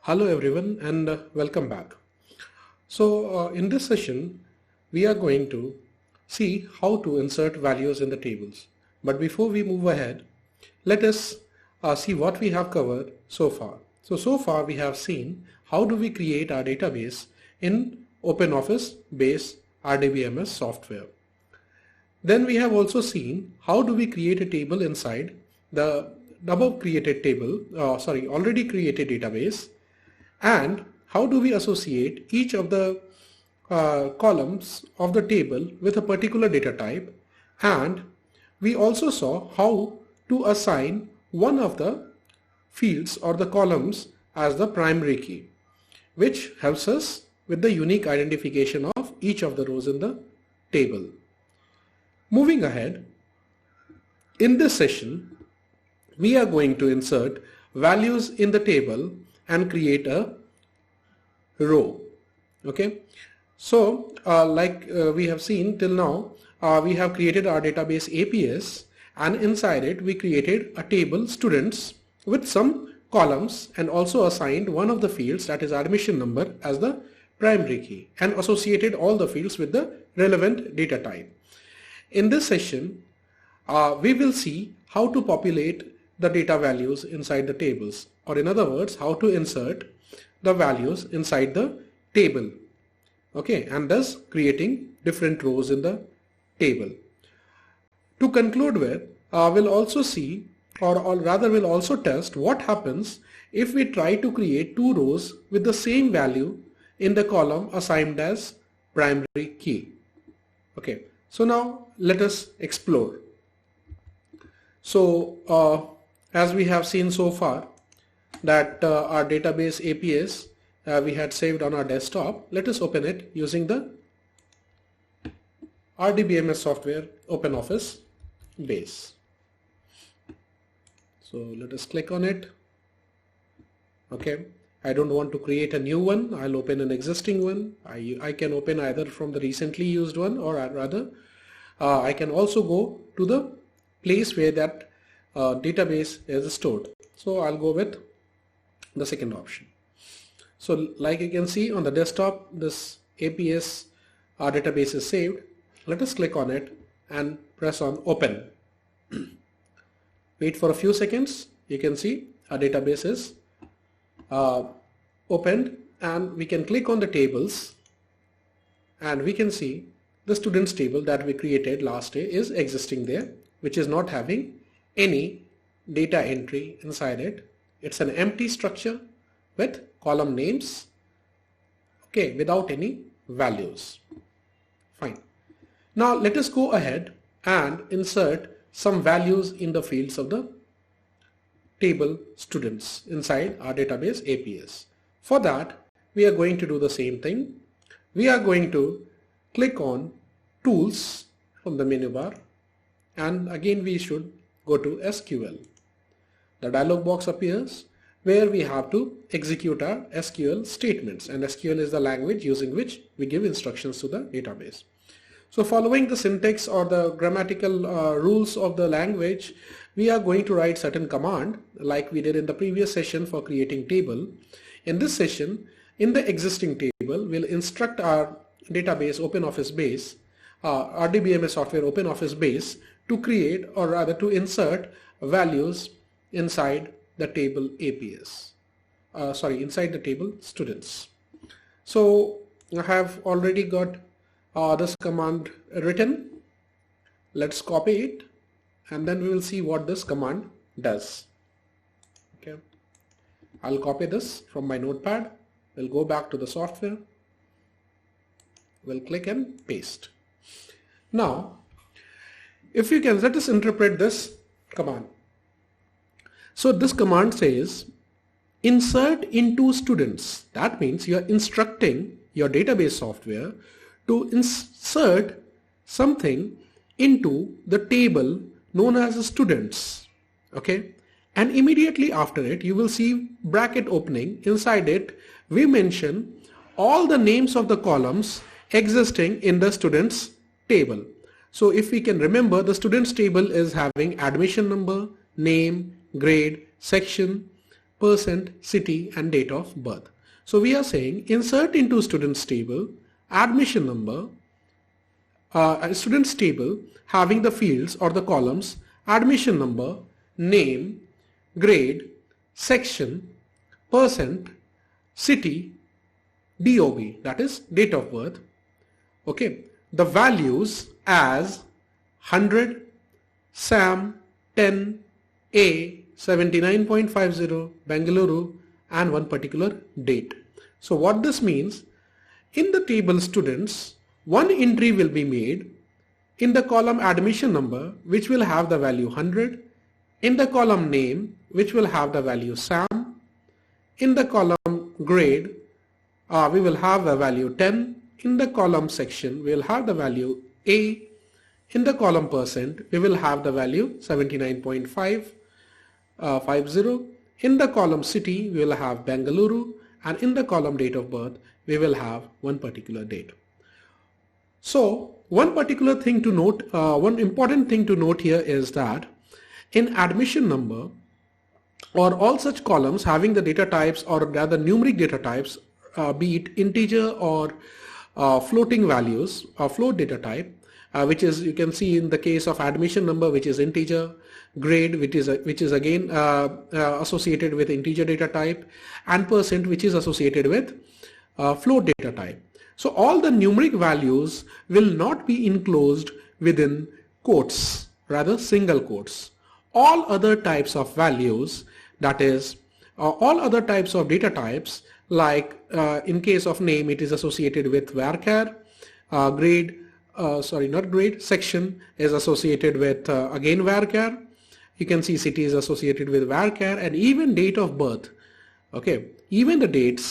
Hello everyone and welcome back. So in this session we are going to see how to insert values in the tables. But before we move ahead, let us see what we have covered so far. So far we have seen how do we create our database in OpenOffice base RDBMS software. Then we have also seen how do we create a table inside the above created table, already created database, and how do we associate each of the columns of the table with a particular data type, and we also saw how to assign one of the fields or the columns as the primary key, which helps us with the unique identification of each of the rows in the table. Moving ahead, in this session we are going to insert values in the table and create a row. Okay, so we have seen till now, we have created our database APS, and inside it we created a table students with some columns and also assigned one of the fields, that is admission number, as the primary key and associated all the fields with the relevant data type. In this session we will see how to populate the data values inside the tables, or in other words how to insert the values inside the table, okay, and thus creating different rows in the table. To conclude with, we'll also see, or rather we'll also test what happens if we try to create two rows with the same value in the column assigned as primary key. Okay, so now let us explore. So as we have seen so far that our database APS we had saved on our desktop, let us open it using the RDBMS software OpenOffice base. So let us click on it. Okay, I don't want to create a new one, I'll open an existing one. I can open either from the recently used one, or rather I can also go to the place where that database is stored. So I'll go with the second option. So like you can see on the desktop, this APS database is saved. Let us click on it and press on open. Wait for a few seconds. You can see our database is opened, and we can click on the tables and we can see the students table that we created last day is existing there, which is not having any data entry inside it. It's an empty structure with column names, okay, without any values. Fine. Now let us go ahead and insert some values in the fields of the table students inside our database APS. For that we are going to do the same thing. We are going to click on tools from the menu bar, and again we should go to SQL. The dialog box appears where we have to execute our SQL statements, and SQL is the language using which we give instructions to the database. So following the syntax or the grammatical rules of the language, we are going to write certain command like we did in the previous session for creating table. In this session, in the existing table, we'll instruct our database OpenOffice base, RDBMS software OpenOffice base, to create, or rather to insert values inside the table APS, inside the table students. So I have already got this command written. Let's copy it and then we will see what this command does. Okay, I'll copy this from my notepad. We'll go back to the software. We'll click and paste. Now if you can, let us interpret this command. So this command says insert into students. That means you are instructing your database software to insert something into the table known as students. Okay, and immediately after it you will see bracket opening. Inside it we mention all the names of the columns existing in the students table. So if we can remember, the students table is having admission number, name, grade, section, percent, city and date of birth. So we are saying insert into students table admission number, students table having the fields or the columns admission number, name, grade, section, percent, city, DOB, that is date of birth. Okay, the values as 100, SAM, 10, A, 79.50, Bengaluru and one particular date. So what this means, in the table students, one entry will be made in the column admission number, which will have the value 100, in the column name, which will have the value SAM, in the column grade, we will have the value 10, in the column section, we will have the value A, in the column percent, we will have the value 79.50, in the column city, we will have Bengaluru, and in the column date of birth, we will have one particular date. So one particular thing to note, one important thing to note here is that in admission number or all such columns having the data types or rather numeric data types, be it integer or floating values or float data type, which is, you can see in the case of admission number, which is integer, grade, which is again associated with integer data type, and percent, which is associated with float data type. So all the numeric values will not be enclosed within quotes, rather single quotes. All other types of values, that is all other types of data types, like in case of name, it is associated with varchar, grade, section is associated with again varchar. You can see city is associated with varchar, and even date of birth. Okay, even the date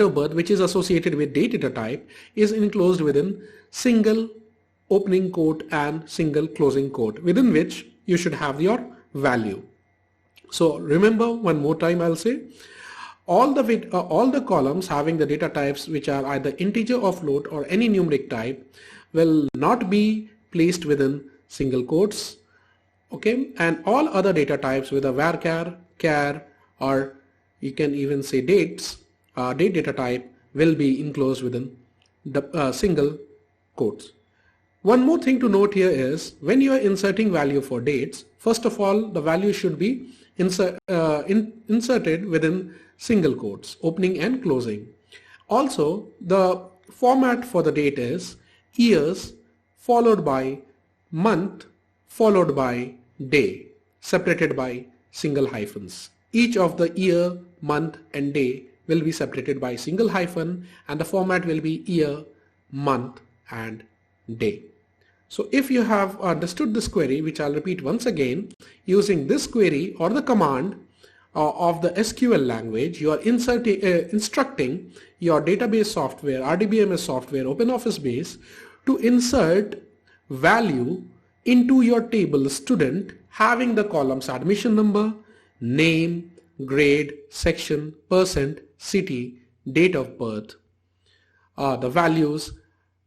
of birth, which is associated with date data type, is enclosed within single opening quote and single closing quote, within which you should have your value. So remember, one more time I'll say, all the columns having the data types which are either integer or float or any numeric type will not be placed within single quotes. Okay, and all other data types with a varchar, char, or you can even say dates, date data type, will be enclosed within the single quotes. One more thing to note here is, when you are inserting value for dates, first of all the value should be inserted within single quotes, opening and closing. Also, the format for the date is years followed by month followed by day, separated by single hyphens. Each of the year, month and day will be separated by single hyphen, and the format will be year, month and day. So if you have understood this query, which I'll repeat once again, using this query or the command of the SQL language, you are instructing your database software, RDBMS software, OpenOffice Base, to insert value into your table student having the columns admission number, name, grade, section, percent, city, date of birth, the values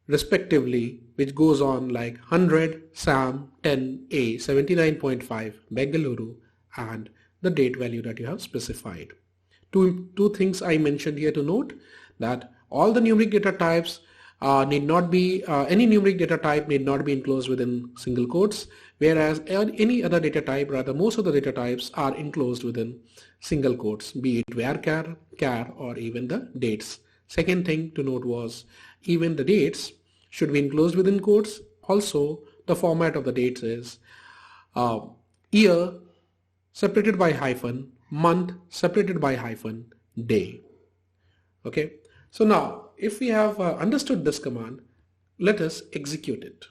respectively, which goes on like 100, SAM, 10, A, 79.5, Bengaluru, and the date value that you have specified. Two things I mentioned here to note, that all the numeric data types need not be, any numeric data type need not be enclosed within single quotes, whereas any other data type, rather most of the data types are enclosed within single quotes, be it varchar, char, or even the dates. Second thing to note was, even the dates should be enclosed within quotes. Also, the format of the dates is year separated by hyphen, month separated by hyphen, day. Okay, so now if we have understood this command, let us execute it.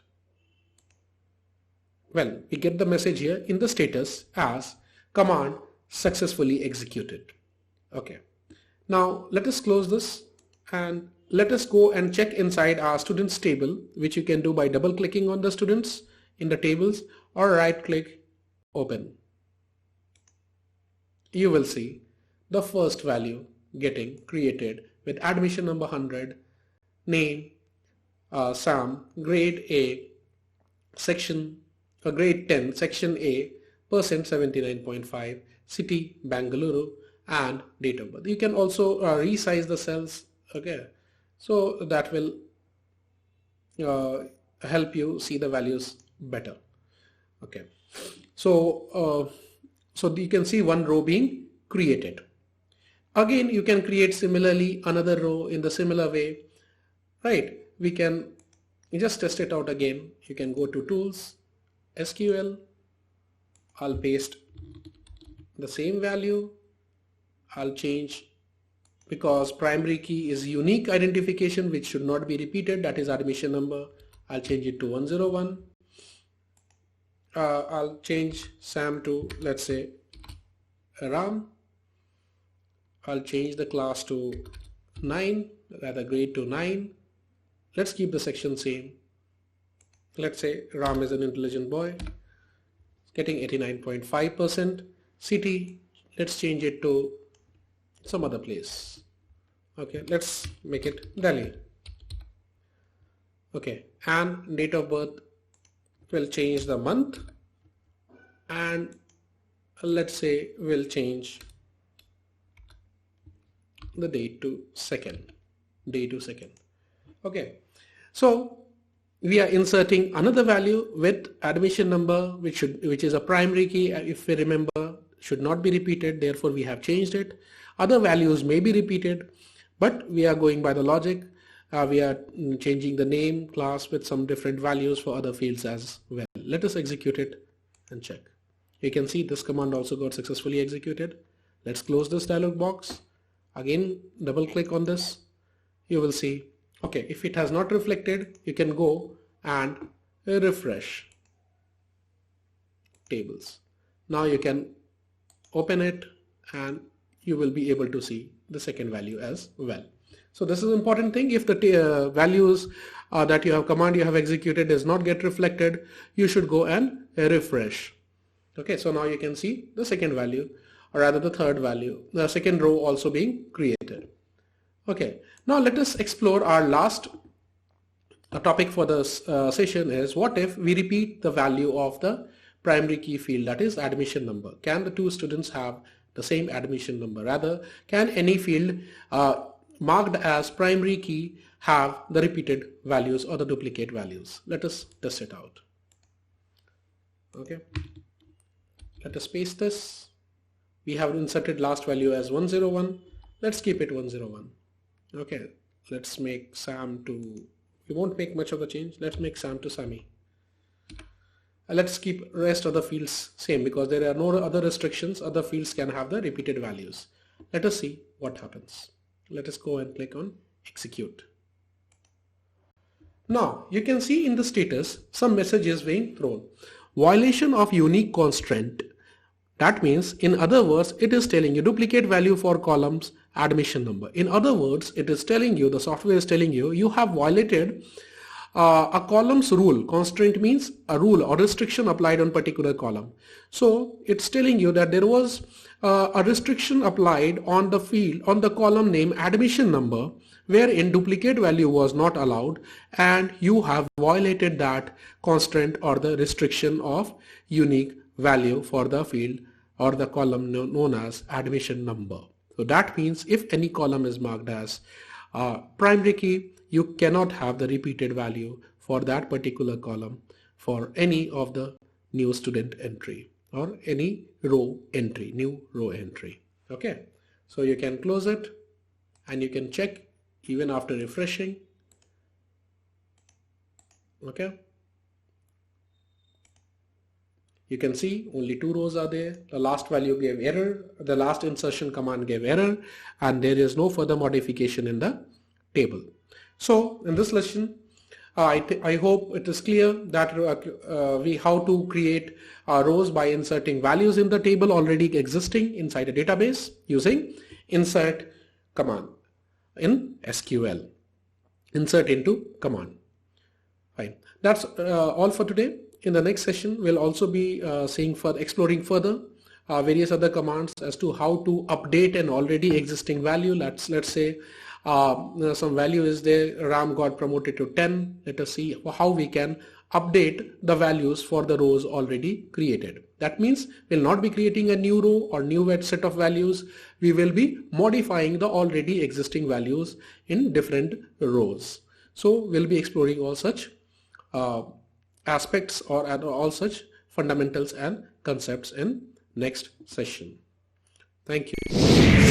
Well, we get the message here in the status as command successfully executed. Okay, now let us close this and let us go and check inside our students table, which you can do by double clicking on the students in the tables or right click, open. You will see the first value getting created with admission number 100, name, SAM, grade A, section, grade 10, section A, percent 79.5, city Bangalore, and date of birth. You can also resize the cells, okay, so that will help you see the values better. Okay, so so you can see one row being created. Again, you can create similarly another row in the similar way, right? We can just test it out again. You can go to tools, SQL, I'll paste the same value. I'll change, because primary key is unique identification which should not be repeated, that is admission number. I'll change it to 101. I'll change Sam to, let's say, Ram. I'll change the class to 9, rather grade to 9. Let's keep the section same. Let's say Ram is an intelligent boy, getting 89.5%. City, let's change it to some other place. Okay, let's make it Delhi. Okay, and date of birth, will change the month, and let's say we'll change the date to second, day to second. Okay, so we are inserting another value with admission number, which is a primary key, if we remember, should not be repeated, therefore we have changed it. Other values may be repeated, but we are going by the logic. We are changing the name, class with some different values for other fields as well. Let us execute it and check. You can see this command also got successfully executed. Let's close this dialog box. Again, double click on this. You will see, okay, if it has not reflected, you can go and refresh tables. Now you can open it and you will be able to see the second value as well. So this is an important thing. If the values that you have executed does not get reflected, you should go and refresh. Okay, so now you can see the second value, or rather the third value, the second row also being created. Okay, now let us explore our last topic for this session is, what if we repeat the value of the primary key field, that is admission number? Can the two students have the same admission number? Rather, can any field marked as primary key have the repeated values or the duplicate values? Let us test it out. Okay, let us paste this. We have inserted last value as 101. Let's keep it 101. Okay, let's make Sam to, we won't make much of a change. Let's make Sam to Sammy. Let's keep rest of the fields same, because there are no other restrictions. Other fields can have the repeated values. Let us see what happens. Let us go and click on execute. Now you can see in the status some messages being thrown. Violation of unique constraint. That means, in other words, it is telling you duplicate value for columns admission number. In other words, it is telling you, the software is telling you, you have violated a columns rule. Constraint means a rule or restriction applied on particular column. So it's telling you that there was a restriction applied on the field, on the column name admission number, wherein duplicate value was not allowed, and you have violated that constraint or the restriction of unique value for the field or the column known as admission number. So that means if any column is marked as primary key, you cannot have the repeated value for that particular column for any of the new student entry or any row entry, new row entry. Okay, so you can close it and you can check even after refreshing. Okay, you can see only 2 rows are there. The last value gave error, the last insertion command gave error, and there is no further modification in the table. So in this lesson, I hope it is clear that how to create rows by inserting values in the table already existing inside a database using insert command in SQL. Insert into command. Fine. That's all for today. In the next session, we'll also be exploring further various other commands as to how to update an already existing value. Let's say some value is there, Ram got promoted to 10. Let us see how we can update the values for the rows already created. That means we'll not be creating a new row or new set of values. We will be modifying the already existing values in different rows. So we'll be exploring all such aspects or all such fundamentals and concepts in next session. Thank you.